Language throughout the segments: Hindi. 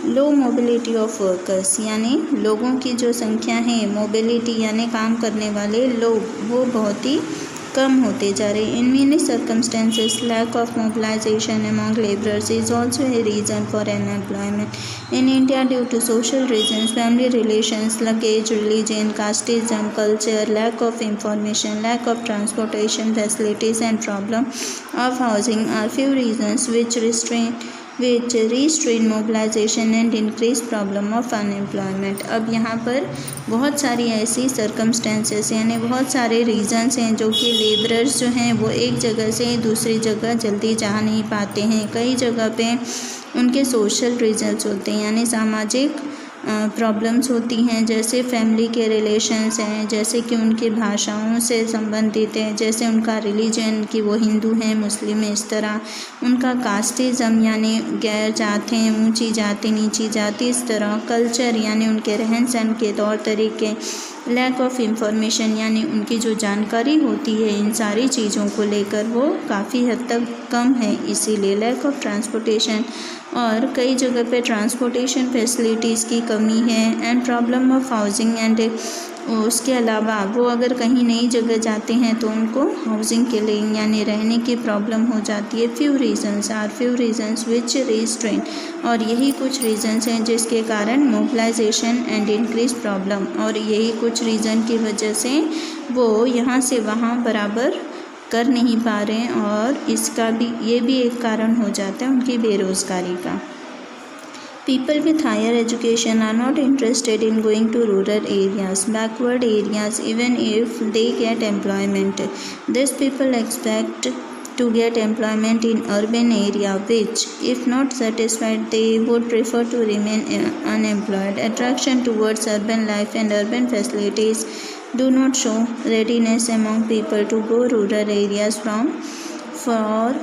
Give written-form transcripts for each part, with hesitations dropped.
लो मोबिलिटी ऑफ वर्कर्स, यानी लोगों की जो संख्या है, मोबिलिटी यानी काम करने वाले लोग, वो बहुत ही कम होते जा रहे हैं। In many circumstances lack of mobilisation among labourers is also a reason for unemployment in India due to social reasons, family relations, language, religion, casteism, culture, lack of information, lack of transportation facilities and problem of housing are few reasons which restrain mobilization and increase problem of unemployment। अब यहाँ पर बहुत सारी ऐसी सर्कमस्टेंसेस यानी बहुत सारे रीज़न्स हैं जो कि लेबरर्स जो हैं वो एक जगह से दूसरी जगह जल्दी जा नहीं पाते हैं। कई जगह पे उनके सोशल रीजन्स होते हैं यानी सामाजिक प्रॉब्लम्स होती हैं, जैसे फैमिली के रिलेशंस हैं, जैसे कि उनकी भाषाओं से संबंधित है, जैसे उनका रिलीजन कि वो हिंदू हैं, मुस्लिम है, इस तरह उनका कास्टिज़म यानी गैर जात हैं, ऊंची जाति, नीची जाति, इस तरह कल्चर यानी उनके रहन सहन के तौर तरीके, लैक ऑफ इंफॉर्मेशन यानी उनकी जो जानकारी होती है इन सारी चीज़ों को लेकर वो काफ़ी हद तक कम है, इसीलिए लैक ऑफ ट्रांसपोर्टेशन, और कई जगह पे ट्रांसपोर्टेशन फैसिलिटीज़ की कमी है, and problem of housing, and उसके अलावा वो अगर कहीं नई जगह जाते हैं तो उनको हाउसिंग के लिए यानी रहने की प्रॉब्लम हो जाती है। फ्यू रीजन्स विच रिस्ट्रेन, और यही कुछ रीजन्स हैं जिसके कारण मोबिलाइजेशन एंड इंक्रीज प्रॉब्लम, और यही कुछ रीज़न की वजह से वो यहाँ से वहाँ बराबर कर नहीं पा रहे हैं, और इसका भी ये भी एक कारण हो जाता है उनकी बेरोज़गारी का। People with higher education are not interested in going to rural areas, backward areas, even if they get employment. These people expect to get employment in urban area, which, if not satisfied, they would prefer to remain unemployed. Attraction towards urban life and urban facilities do not show readiness among people to go rural areas for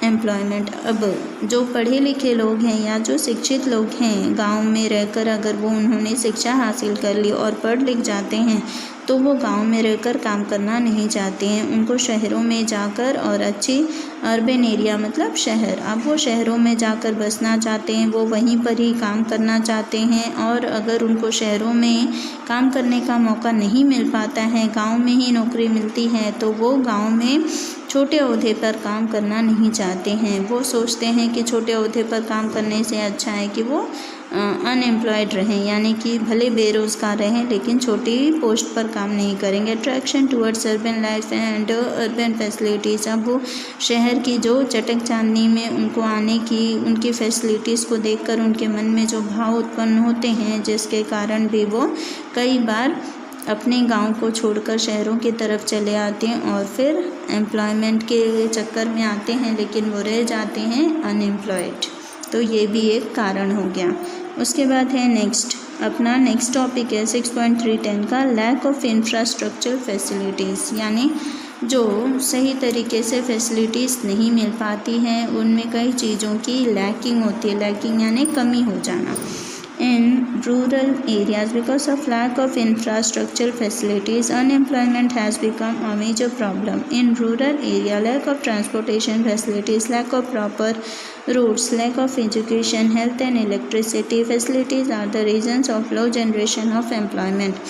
employment. अब जो पढ़े लिखे लोग हैं या जो शिक्षित लोग हैं, गांव में रहकर अगर वो उन्होंने शिक्षा हासिल कर ली और पढ़ लिख जाते हैं तो वो गांव में रहकर काम करना नहीं चाहते हैं, उनको शहरों में जाकर, और अच्छी अर्बन एरिया मतलब शहर, अब वो शहरों में जाकर बसना चाहते हैं, वो वहीं पर ही काम करना चाहते हैं, और अगर उनको शहरों में काम करने का मौका नहीं मिल पाता है, गांव में ही नौकरी मिलती है, तो वो गांव में छोटे ओहदे पर काम करना नहीं चाहते हैं। वो सोचते हैं कि छोटे ओहदे पर काम करने से अच्छा है कि वो अनएम्प्लॉयड रहें, यानी कि भले बेरोज़गार रहें लेकिन छोटी पोस्ट पर काम नहीं करेंगे। Attraction towards urban life and urban facilities, अब वो शहर की जो चटक चांदनी में उनको आने की, उनकी फैसिलिटीज़ को देखकर उनके मन में जो भाव उत्पन्न होते हैं, जिसके कारण भी वो कई बार अपने गांव को छोड़कर शहरों की तरफ चले आते हैं और फिर एम्प्लॉयमेंट के चक्कर में आते हैं, लेकिन वो रह जाते हैं अनएम्प्लॉयड। तो ये भी एक कारण हो गया। उसके बाद है अपना नेक्स्ट टॉपिक है 6.310 का, लैक ऑफ इंफ्रास्ट्रक्चर फैसिलिटीज़, यानी जो सही तरीके से फैसिलिटीज़ नहीं मिल पाती हैं, उनमें कई चीज़ों की लैकिंग होती है। लैकिंग यानी कमी हो जाना। In rural areas, because of lack of infrastructure facilities, unemployment has become a major problem. In rural area, lack of transportation facilities, lack of proper roads, lack of education, health and electricity facilities are the reasons of low generation of employment.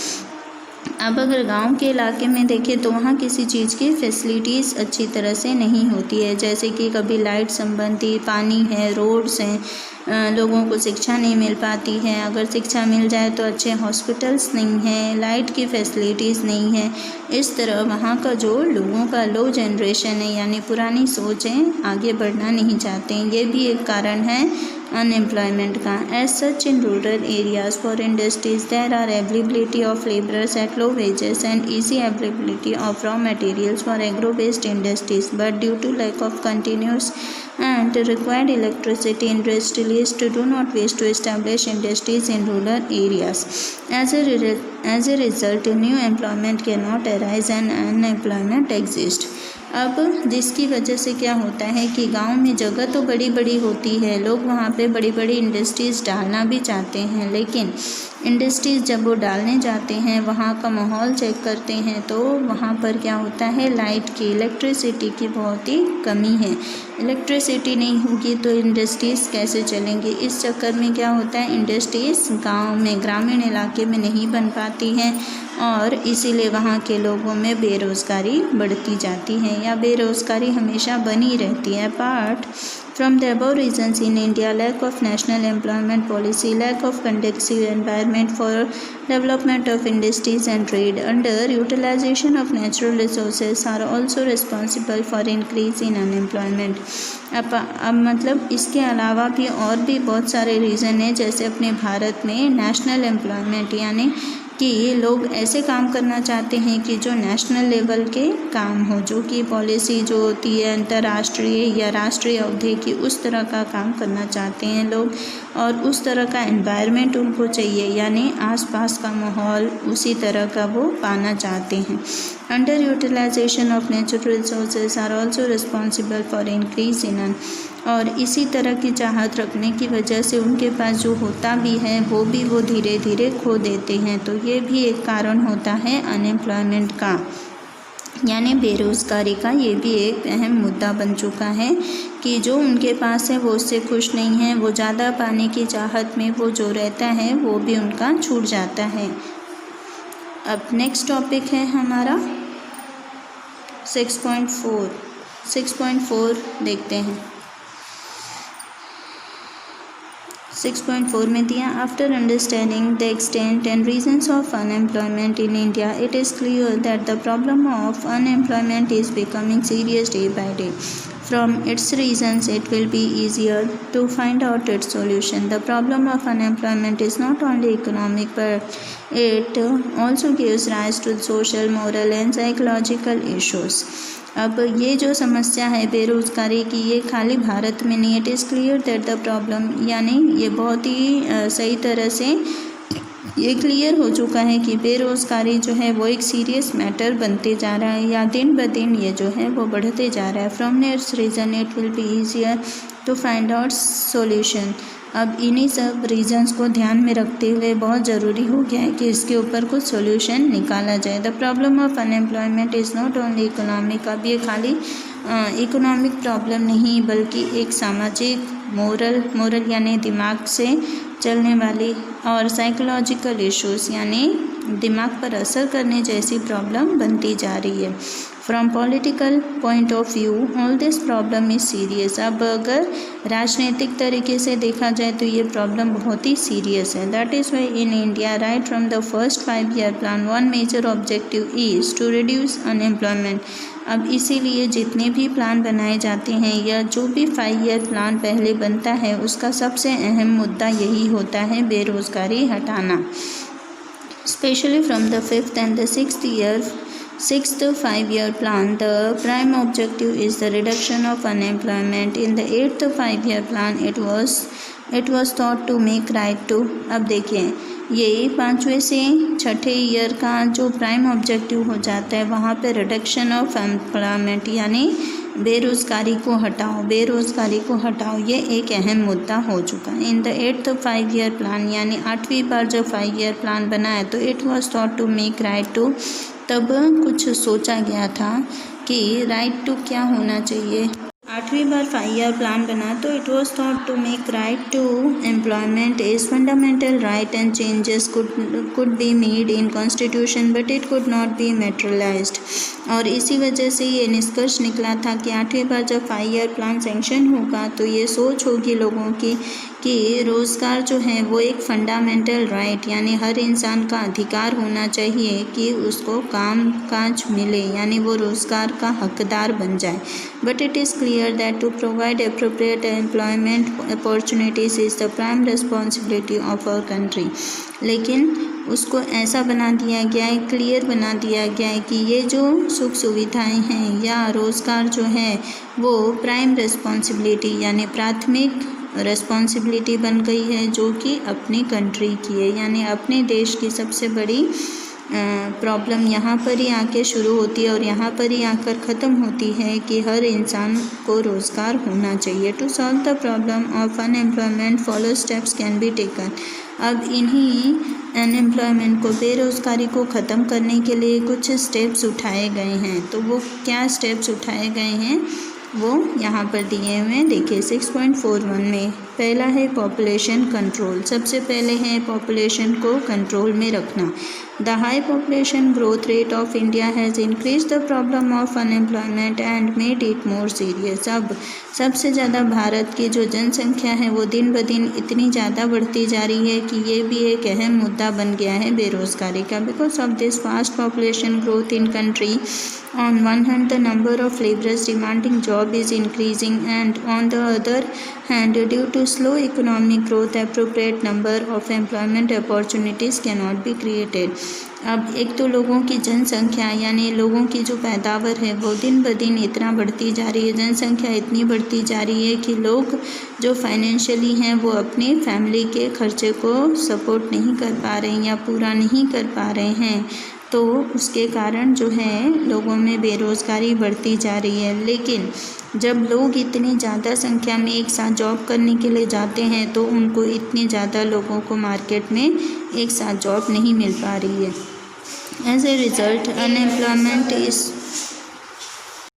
अब अगर गांव के इलाके में देखें तो वहाँ किसी चीज़ की फैसिलिटीज़ अच्छी तरह से नहीं होती है, जैसे कि कभी लाइट संबंधी, पानी है, रोड्स हैं, लोगों को शिक्षा नहीं मिल पाती है, अगर शिक्षा मिल जाए तो अच्छे हॉस्पिटल्स नहीं हैं, लाइट की फैसिलिटीज़ नहीं है। इस तरह वहाँ का जो लोगों का लो जनरेशन है यानी पुरानी सोच है, आगे बढ़ना नहीं चाहते हैं, ये भी एक कारण है अनएम्प्लॉयमेंट का। As such in rural areas for industries there are availability of labourers at low wages and easy availability of raw materials for agro based industries, but due to lack of continuous and required electricity, industrialists do not wish to establish industries in rural areas. As a result, new employment cannot arise and unemployment exists. अब जिसकी वजह से क्या होता है कि गांव में जगह तो बड़ी बड़ी होती है, लोग वहाँ पे बड़ी बड़ी इंडस्ट्रीज़ डालना भी चाहते हैं, लेकिन इंडस्ट्रीज़ जब वो डालने जाते हैं, वहाँ का माहौल चेक करते हैं, तो वहाँ पर क्या होता है, लाइट की, इलेक्ट्रिसिटी की बहुत ही कमी है। इलेक्ट्रिसिटी नहीं होगी तो इंडस्ट्रीज़ कैसे चलेंगी। इस चक्कर में क्या होता है, इंडस्ट्रीज़ गांव में, ग्रामीण इलाके में नहीं बन पाती हैं और इसीलिए वहाँ के लोगों में बेरोज़गारी बढ़ती जाती है या बेरोज़गारी हमेशा बनी रहती है। Apart from the above reasons, in India, lack of national employment policy, lack of conducive environment for development of industries and trade, underutilization of natural resources are also responsible for increase in unemployment. अब मतलब इसके अलावा भी और भी बहुत सारे रीज़न हैं, जैसे अपने भारत में नेशनल एम्प्लॉयमेंट यानी कि लोग ऐसे काम करना चाहते हैं कि जो नेशनल लेवल के काम हो, जो कि पॉलिसी जो होती है अंतर्राष्ट्रीय या राष्ट्रीय अवधि की, उस तरह का काम करना चाहते हैं लोग और उस तरह का एनवायरनमेंट उनको चाहिए, यानी आसपास का माहौल उसी तरह का वो पाना चाहते हैं। Under utilisation of natural resources are also responsible for increase in और इसी तरह की चाहत रखने की वजह से उनके पास जो होता भी है वो धीरे धीरे खो देते हैं। तो ये भी एक कारण होता है अनएम्प्लॉयमेंट का, यानी बेरोज़गारी का। ये भी एक अहम मुद्दा बन चुका है कि जो उनके पास है वो उससे खुश नहीं है, वो ज़्यादा पाने की चाहत में वो जो रहता है वो भी उनका छूट जाता है। अब नेक्स्ट टॉपिक है हमारा 6.4 देखते हैं। 6.4 में दिया, after understanding the extent and reasons of unemployment in India, it is clear that the problem of unemployment is becoming serious day by day. From its reasons, it will be easier to find out its solution. The problem of unemployment is not only economic, but it also gives rise to social, moral and psychological issues. अब ये जो समस्या है बेरोज़गारी की, ये खाली भारत में नहीं, it is clear that the problem, यानी ये बहुत ही सही तरह से ये क्लियर हो चुका है कि बेरोज़गारी जो है वो एक सीरियस मैटर बनते जा रहा है या दिन ब दिन ये जो है वो बढ़ते जा रहा है। From this reason it will be easier to find out solution. अब इन्हीं सब रीजंस को ध्यान में रखते हुए बहुत ज़रूरी हो गया है कि इसके ऊपर कुछ सॉल्यूशन निकाला जाए। The problem of unemployment is not only economic. अब ये खाली इकोनॉमिक प्रॉब्लम नहीं बल्कि एक सामाजिक, मोरल यानी दिमाग से चलने वाली और साइकोलॉजिकल इश्यूज़ यानी दिमाग पर असर करने जैसी प्रॉब्लम बनती जा रही है। From political point of view all this problem is serious. अब अगर राजनीतिक तरीके से देखा जाए तो ये प्रॉब्लम बहुत ही सीरियस है। That is why in India right from the first 5-year plan one major objective is to reduce unemployment. अब इसीलिए जितने भी प्लान बनाए जाते हैं या जो भी 5-year प्लान पहले बनता है उसका सबसे अहम मुद्दा यही होता है बेरोज़गारी हटाना। Specially from the 5th and the 6th 5-year plan, the prime objective is the reduction of unemployment. In the 8th 5-year plan, it was thought to make right to। अब देखिए ये 5वें से 6ठे ईयर का जो प्राइम ऑब्जेक्टिव हो जाता है वहाँ पे रिडक्शन ऑफ एम्प्लॉयमेंट यानी बेरोज़गारी को हटाओ, ये एक अहम मुद्दा हो चुका है। In the 8th 5-year plan यानी 8वीं बार जब 5-year प्लान बना है तो it was thought to make right to, तब कुछ सोचा गया था कि राइट टू क्या होना चाहिए। 8वीं बार 5-year प्लान बना तो it was thought to make right to employment is fundamental right and changes could be made in constitution but it could not be materialised. और इसी वजह से ये निष्कर्ष निकला था कि 8वीं बार जब 5-year प्लान सेंक्शन होगा तो ये सोच होगी लोगों की कि रोज़गार जो है वो एक फंडामेंटल राइट यानी हर इंसान का अधिकार होना चाहिए कि उसको काम काज मिले, यानी वो रोज़गार का हकदार बन जाए। But it is clear that to provide appropriate employment opportunities is the prime responsibility of our country. लेकिन उसको ऐसा बना दिया गया है, क्लियर बना दिया गया है कि ये जो सुख सुविधाएं हैं या रोज़गार जो है वो प्राइम रिस्पॉन्सिबिलिटी यानी प्राथमिक रिस्पॉन्सिबिलिटी बन गई है जो कि अपनी कंट्री की है, यानी अपने देश की सबसे बड़ी प्रॉब्लम यहाँ पर ही आके शुरू होती है और यहाँ पर ही आकर ख़त्म होती है कि हर इंसान को रोज़गार होना चाहिए। To solve the problem of unemployment follow steps can be taken. अब इन्हीं अनएम्प्लॉयमेंट को, बेरोज़गारी को ख़त्म करने के लिए कुछ स्टेप्स उठाए गए हैं। तो वो क्या स्टेप्स उठाए गए हैं वो यहाँ पर दिए हुए हैं। देखिए 6.41 में पहला है पॉपुलेशन कंट्रोल। सबसे पहले है पॉपुलेशन को कंट्रोल में रखना। The high population growth rate of India has increase the problem of unemployment and made it more serious. अब सबसे ज़्यादा भारत की जो जनसंख्या है वो दिन ब दिन इतनी ज़्यादा बढ़ती जा रही है कि ये भी एक अहम मुद्दा बन गया है बेरोज़गारी का। Because of this fast population growth in country, on one hand the number of laborers demanding job is increasing, and on the other hand due to slow economic growth appropriate number of employment opportunities cannot be created। अब एक तो लोगों की जनसंख्या यानी लोगों की जो पैदावार है वो दिन ब दिन इतना बढ़ती जा रही है, जनसंख्या इतनी बढ़ती जा रही है कि लोग जो फाइनेंशियली हैं वो अपनी फैमिली के खर्चे को सपोर्ट नहीं कर पा रहे हैं या पूरा नहीं कर पा रहे हैं। तो उसके कारण जो है लोगों में बेरोज़गारी बढ़ती जा रही है। लेकिन जब लोग इतनी ज़्यादा संख्या में एक साथ जॉब करने के लिए जाते हैं तो उनको इतने ज़्यादा लोगों को मार्केट में एक साथ जॉब नहीं मिल पा रही है। As a result unemployment is